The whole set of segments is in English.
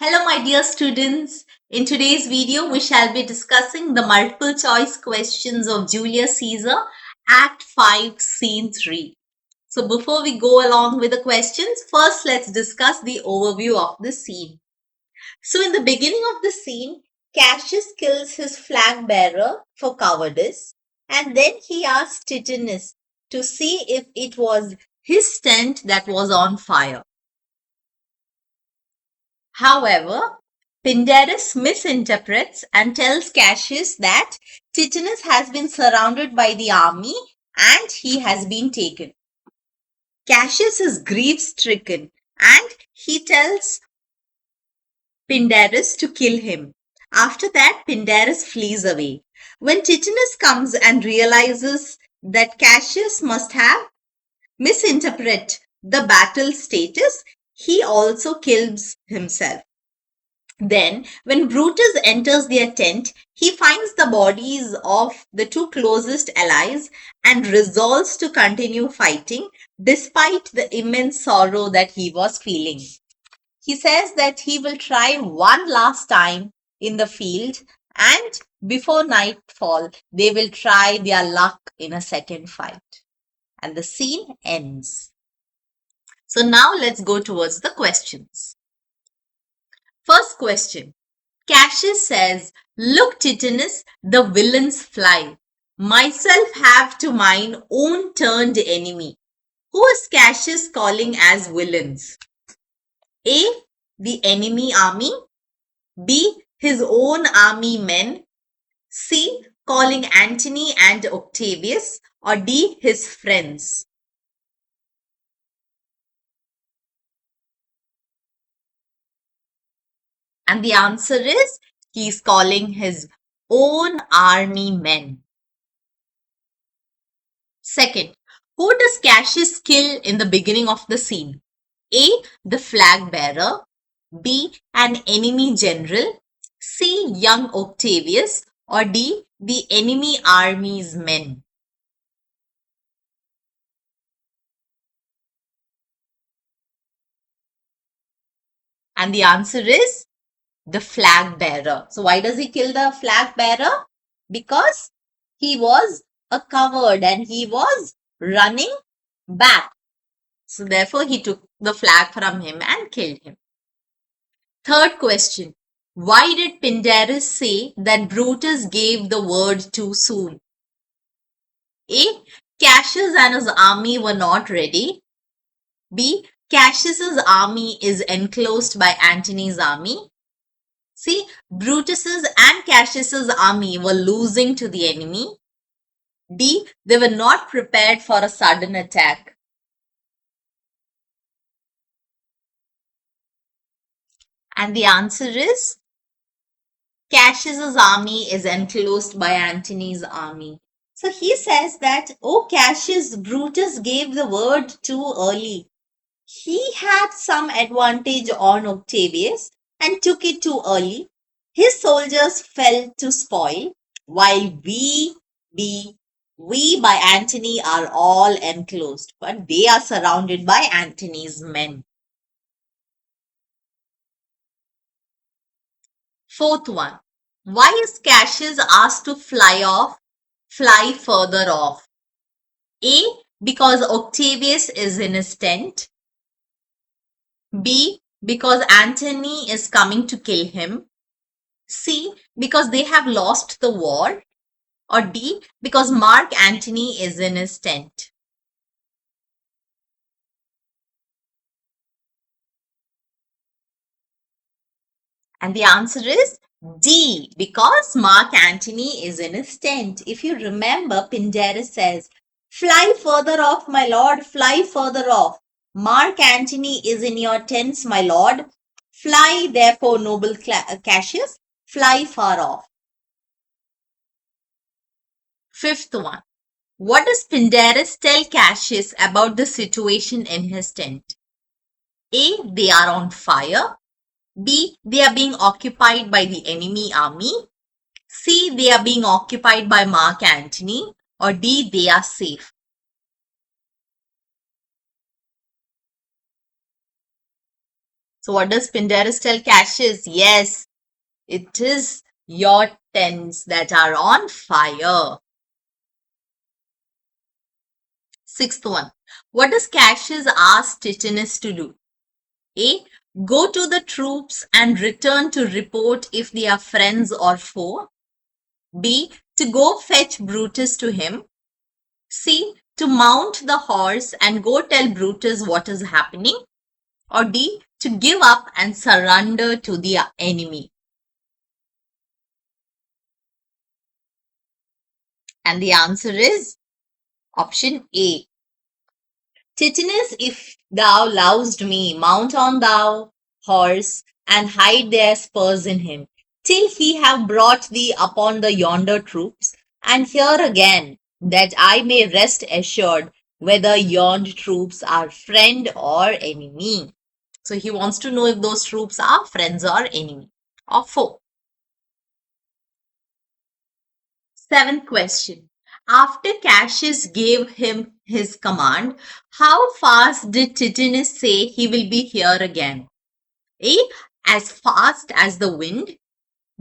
Hello, my dear students. In today's video, we shall be discussing the multiple choice questions of Julius Caesar, Act 5, Scene 3. So, before we go along with the questions, first let's discuss the overview of the scene. So, in the beginning of the scene, Cassius kills his flag bearer for cowardice, and then he asks Titus to see if it was his tent that was on fire. However, Pindarus misinterprets and tells Cassius that Titus has been surrounded by the army and he has been taken. Cassius is grief-stricken and he tells Pindarus to kill him. After that, Pindarus flees away. When Titus comes and realizes that Cassius must have misinterpreted the battle status, he also kills himself. Then, when Brutus enters their tent, he finds the bodies of the two closest allies and resolves to continue fighting despite the immense sorrow that he was feeling. He says that he will try one last time in the field and before nightfall, they will try their luck in a second fight. And the scene ends. So now let's go towards the questions. First question. Cassius says, "Look, Titus, the villains fly. Myself have to mine own turned enemy." Who is Cassius calling as villains? A. The enemy army. B. His own army men. C. Calling Antony and Octavius. Or D. His friends. And the answer is he's calling his own army men. Second, who does Cassius kill in the beginning of the scene? A. The flag bearer. B. An enemy general. C. Young Octavius. Or D. The enemy army's men. And the answer is the flag bearer. So why does he kill the flag bearer? Because he was a coward and he was running back. So therefore he took the flag from him and killed him. Third question. Why did Pindarus say that Brutus gave the word too soon? A. Cassius and his army were not ready. B. Cassius's army is enclosed by Antony's army. See, Brutus's and Cassius's army were losing to the enemy. D. They were not prepared for a sudden attack. And the answer is Cassius's army is enclosed by Antony's army. So he says that, "Oh Cassius, Brutus gave the word too early. He had some advantage on Octavius and took it too early. His soldiers fell to spoil, while we by Antony are all enclosed, but they are surrounded by Antony's men." Fourth one. Why is Cassius asked to fly further off? A. Because Octavius is in his tent. B. Because Antony is coming to kill him. C. Because they have lost the war. Or D. Because Mark Antony is in his tent. And the answer is D. Because Mark Antony is in his tent. If you remember, Pindarus says, "Fly further off, my lord, fly further off. Mark Antony is in your tents, my lord. Fly, therefore, noble Cassius, fly far off." Fifth one. What does Pindarus tell Cassius about the situation in his tent? A. They are on fire. B. They are being occupied by the enemy army. C. They are being occupied by Mark Antony. Or D. They are safe. So what does Pindarus tell Cassius? Yes, it is your tents that are on fire. Sixth one. What does Cassius ask Ticinus to do? A. Go to the troops and return to report if they are friends or foe. B. To go fetch Brutus to him. C. To mount the horse and go tell Brutus what is happening. Or D. To give up and surrender to the enemy. And the answer is option A. Ticinus, if thou lovest me, mount on thou horse and hide their spurs in him, till he have brought thee upon the yonder troops, and here again, that I may rest assured whether yonder troops are friend or enemy. So he wants to know if those troops are friends or enemy or foe. Seventh question. After Cassius gave him his command, how fast did Ticinus say he will be here again? A. As fast as the wind.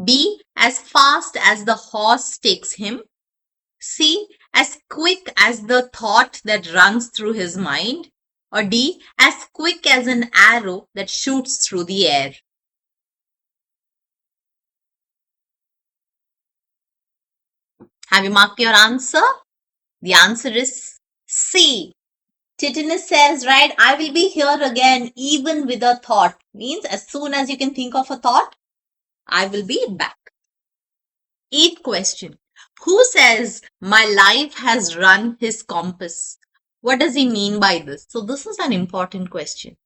B. As fast as the horse takes him. C. As quick as the thought that runs through his mind. Or D. As quick as an arrow that shoots through the air. Have you marked your answer? The answer is C. Ticinus says, right, I will be here again even with a thought. Means as soon as you can think of a thought, I will be back. Eighth question. Who says my life has run his compass? What does he mean by this? So this is an important question.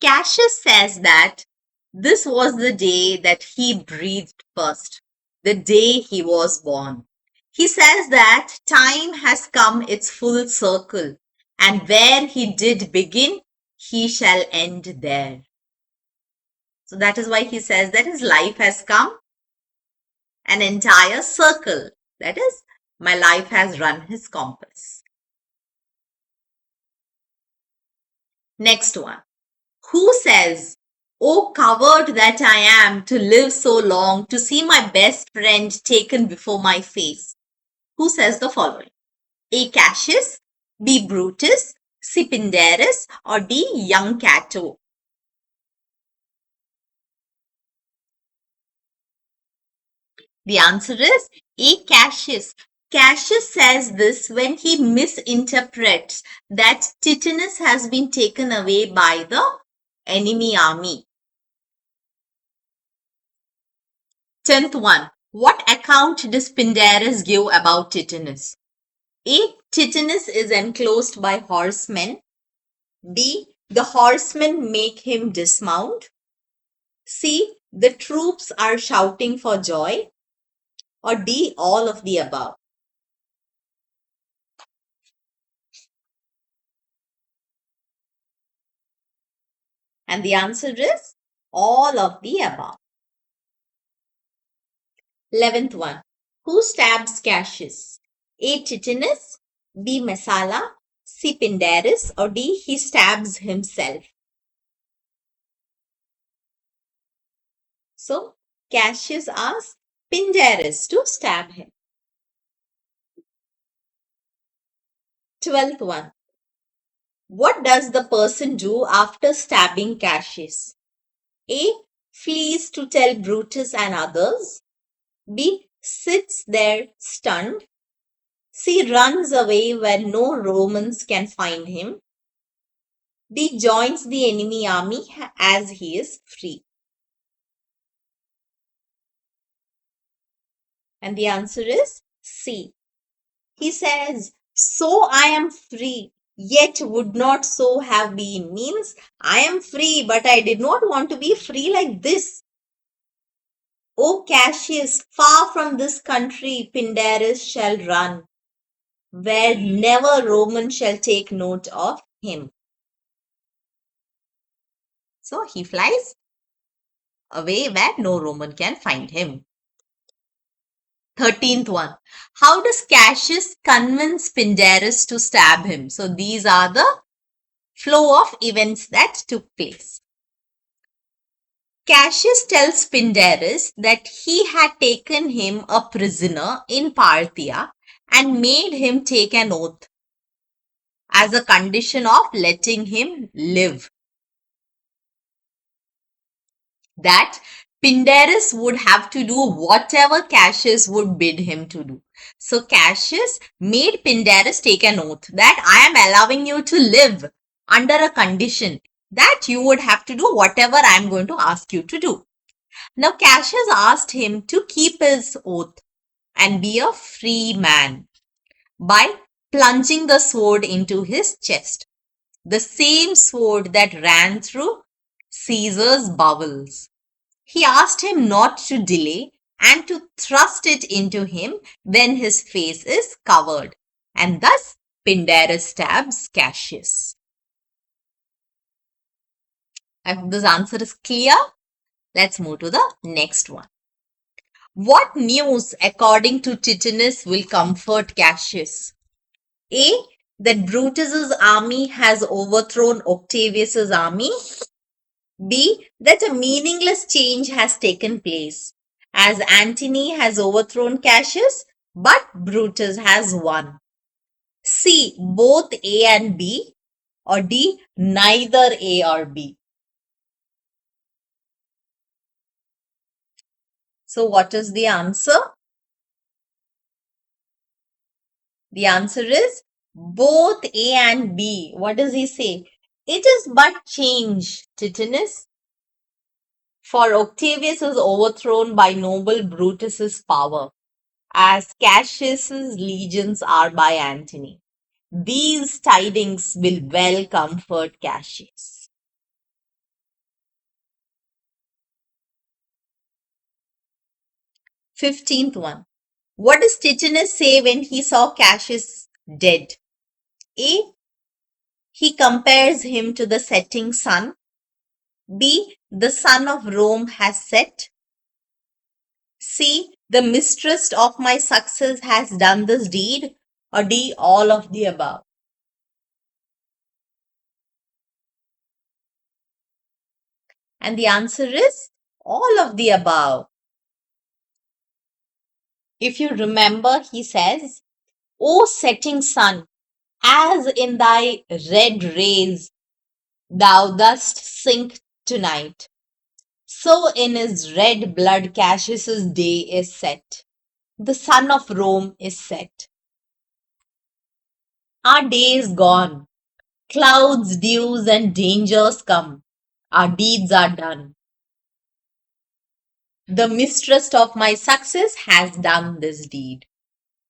Cassius says that this was the day that he breathed first, the day he was born. He says that time has come its full circle, and where he did begin, he shall end there. So that is why he says that his life has come an entire circle. That is, my life has run his compass. Next one. Who says, "Oh, coward that I am to live so long to see my best friend taken before my face"? Who says the following? A. Cassius, B. Brutus, C. Pindarus, or D. Young Cato? The answer is A. Cassius. Cassius says this when he misinterprets that Ticinus has been taken away by the enemy army. 10th one. What account does Pindarus give about Ticinus? A. Ticinus is enclosed by horsemen. B. The horsemen make him dismount. C. The troops are shouting for joy. Or D. All of the above. And the answer is all of the above. 11th one. Who stabs Cassius? A. Ticinus, B. Messala, C. Pindarus, or D. He stabs himself. So Cassius asks Pindarus to stab him. 12th one. What does the person do after stabbing Cassius? A. Flees to tell Brutus and others. B. Sits there stunned. C. Runs away where no Romans can find him. D. Joins the enemy army as he is free. And the answer is C. He says, "So I am free, yet would not so have been." Means, I am free, but I did not want to be free like this. O Cassius, far from this country Pindarus shall run, where never Roman shall take note of him. So he flies away where no Roman can find him. 13th one. How does Cassius convince Pindarus to stab him? So these are the flow of events that took place. Cassius tells Pindarus that he had taken him a prisoner in Parthia and made him take an oath as a condition of letting him live. That Pindarus would have to do whatever Cassius would bid him to do. So Cassius made Pindarus take an oath that I am allowing you to live under a condition that you would have to do whatever I am going to ask you to do. Now Cassius asked him to keep his oath and be a free man by plunging the sword into his chest, the same sword that ran through Caesar's bowels. He asked him not to delay and to thrust it into him when his face is covered, and thus Pindarus stabs Cassius. I hope this answer is clear. Let's move to the next one. What news, according to Titus, will comfort Cassius? A. That Brutus's army has overthrown Octavius's army. B. That a meaningless change has taken place, as Antony has overthrown Cassius, but Brutus has won. C. Both A and B. Or D. Neither A or B. So what is the answer? The answer is both A and B. What does he say? It is but change, Titus. For Octavius is overthrown by noble Brutus's power, as Cassius's legions are by Antony. These tidings will well comfort Cassius. 15th one. What does Titus say when he saw Cassius dead? A. He compares him to the setting sun. B. The sun of Rome has set. C. The mistress of my success has done this deed. Or D. All of the above. And the answer is all of the above. If you remember, he says, O setting sun, as in thy red rays thou dost sink tonight, so in his red blood Cassius's day is set. The sun of Rome is set. Our day is gone. Clouds, dews, and dangers come. Our deeds are done. The mistress of my success has done this deed.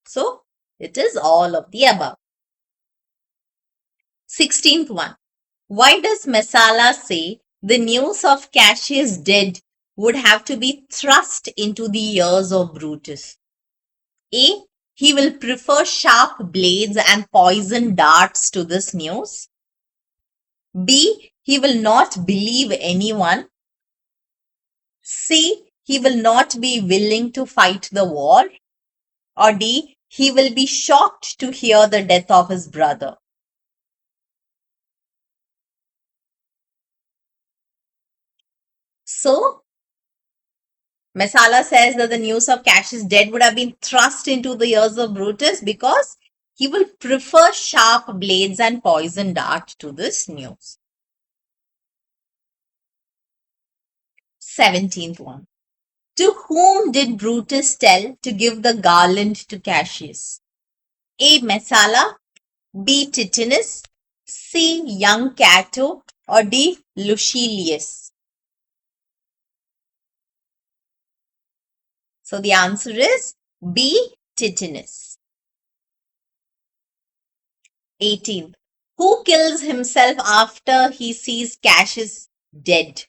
So, it is all of the above. 16th one. Why does Messala say the news of Cassius dead would have to be thrust into the ears of Brutus? A. He will prefer sharp blades and poison darts to this news. B. He will not believe anyone. C. He will not be willing to fight the war. Or D. He will be shocked to hear the death of his brother. So, Messala says that the news of Cassius dead would have been thrust into the ears of Brutus because he will prefer sharp blades and poison dart to this news. 17th one. To whom did Brutus tell to give the garland to Cassius? A. Messala, B. Titinus, C. Young Cato, or D. Lucilius? So the answer is B. Titinus. 18th. Who kills himself after he sees Cassius dead?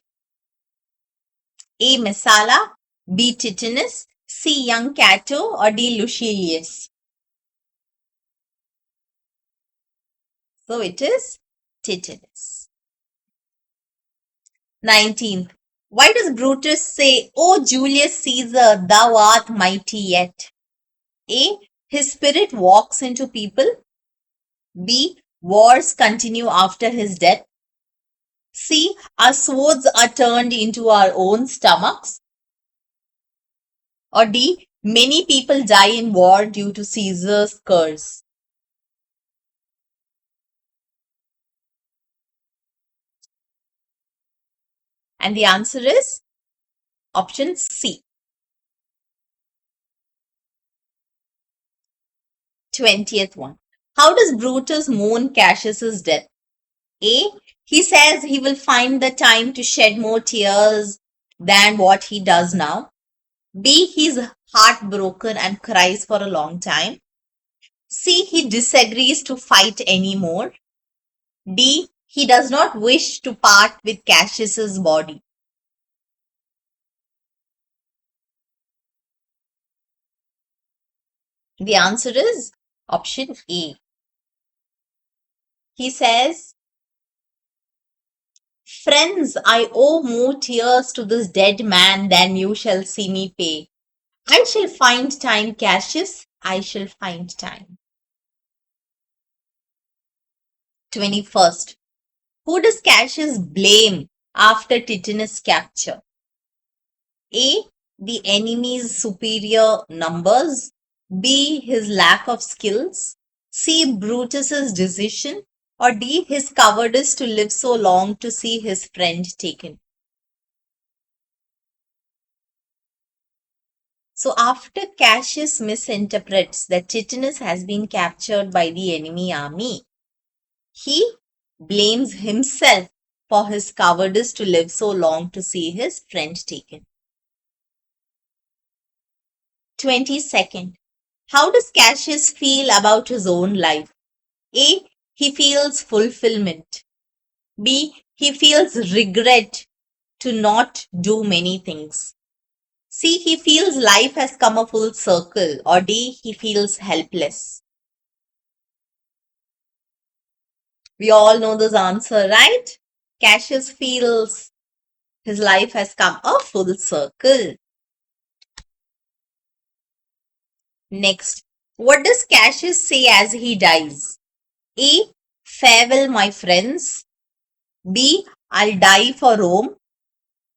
A. Messala, B. Titinus, C. Young Cato, or D. Lucilius? So it is Titinus. 19th. Why does Brutus say, O Julius Caesar, thou art mighty yet? A. His spirit walks into people. B. Wars continue after his death. C. Our swords are turned into our own stomachs. Or D. Many people die in war due to Caesar's curse. And the answer is option C. 20th one. How does Brutus mourn Cassius's death? A. He says he will find the time to shed more tears than what he does now. B. He's heartbroken and cries for a long time. C. He disagrees to fight anymore. D. He does not wish to part with Cassius's body. The answer is option A. He says, Friends, I owe more tears to this dead man than you shall see me pay. I shall find time, Cassius, I shall find time. 21st. Who does Cassius blame after Ticinus' capture? A. The enemy's superior numbers. B. His lack of skills. C. Brutus's decision. Or D. His cowardice to live so long to see his friend taken. So after Cassius misinterprets that Ticinus has been captured by the enemy army, he blames himself for his cowardice to live so long to see his friend taken. 22nd. How does Cassius feel about his own life? A. He feels fulfillment. B. He feels regret to not do many things. C. He feels life has come a full circle. Or D. He feels helpless. We all know this answer, right? Cassius feels his life has come a full circle. Next, what does Cassius say as he dies? A. Farewell, my friends. B. I'll die for Rome.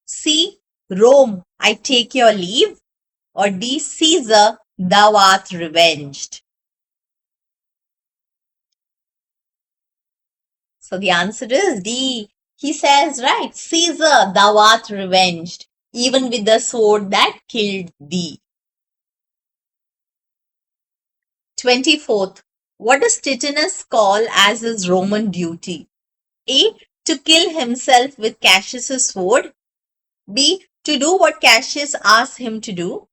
C. Rome, I take your leave. Or D. Caesar, thou art revenged. So the answer is D. He says, right, Caesar, thou art revenged, even with the sword that killed thee. 24th. What does Ticinus call as his Roman duty? A. To kill himself with Cassius's sword. B. To do what Cassius asks him to do.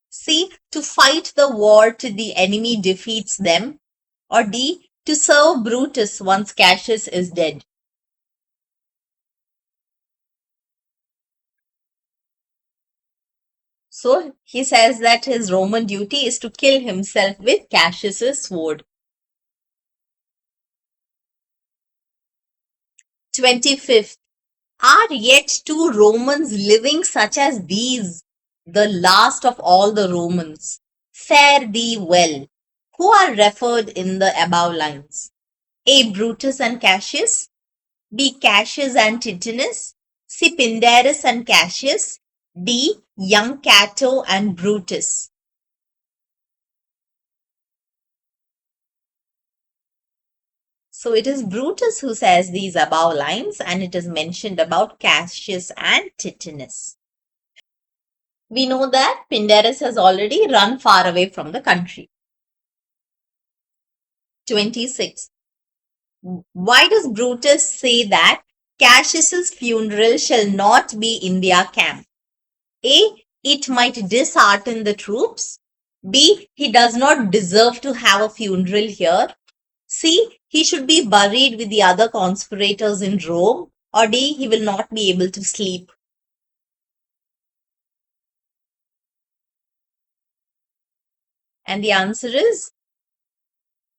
C. To fight the war till the enemy defeats them. Or D. To serve Brutus once Cassius is dead. So he says that his Roman duty is to kill himself with Cassius's sword. 25th. Are yet two Romans living such as these, the last of all the Romans? Fare thee well. Who are referred in the above lines? A. Brutus and Cassius. B. Cassius and Ticinus. C. Pindarus and Cassius. D. Young Cato and Brutus. So it is Brutus who says these above lines, and it is mentioned about Cassius and Ticinus. We know that Pindarus has already run far away from the country. 26. Why does Brutus say that Cassius's funeral shall not be in their camp? A. It might dishearten the troops. B. He does not deserve to have a funeral here. C. He should be buried with the other conspirators in Rome. Or D. He will not be able to sleep. And the answer is,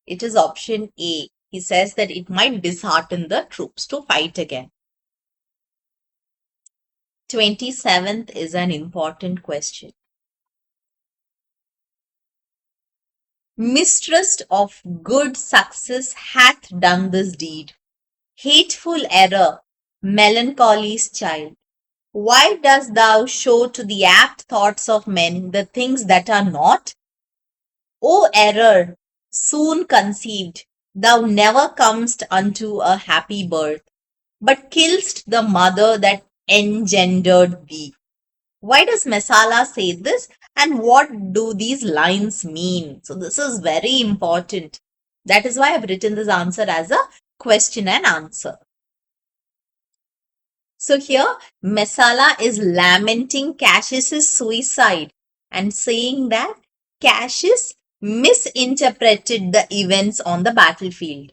it is option A. He says that it might dishearten the troops to fight again. 27th is an important question. Mistrust of good success hath done this deed. Hateful error, melancholy's child. Why dost thou show to the apt thoughts of men the things that are not? O error, soon conceived, thou never comest unto a happy birth, but killst the mother that engendered thee. Why does Mesala say this, and what do these lines mean? So, this is very important. That is why I've written this answer as a question and answer. So, here Mesala is lamenting Cassius's suicide and saying that Cassius misinterpreted the events on the battlefield.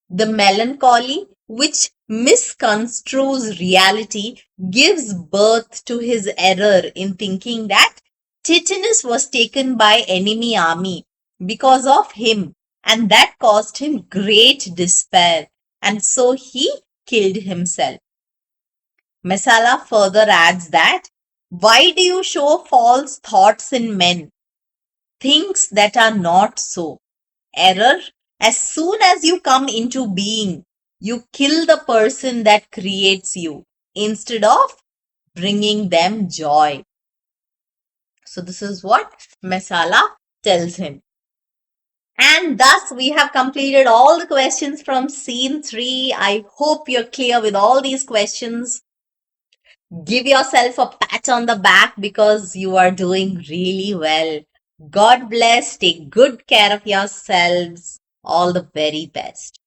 The melancholy, which misconstrues reality, gives birth to his error in thinking that Titus was taken by enemy army because of him, and that caused him great despair, and so he killed himself. Mesala further adds that, why do you show false thoughts in men, things that are not so? Error, as soon as you come into being, you kill the person that creates you instead of bringing them joy. So, this is what Mesala tells him. And thus, we have completed all the questions from scene 3. I hope you're clear with all these questions. Give yourself a pat on the back because you are doing really well. God bless. Take good care of yourselves. All the very best.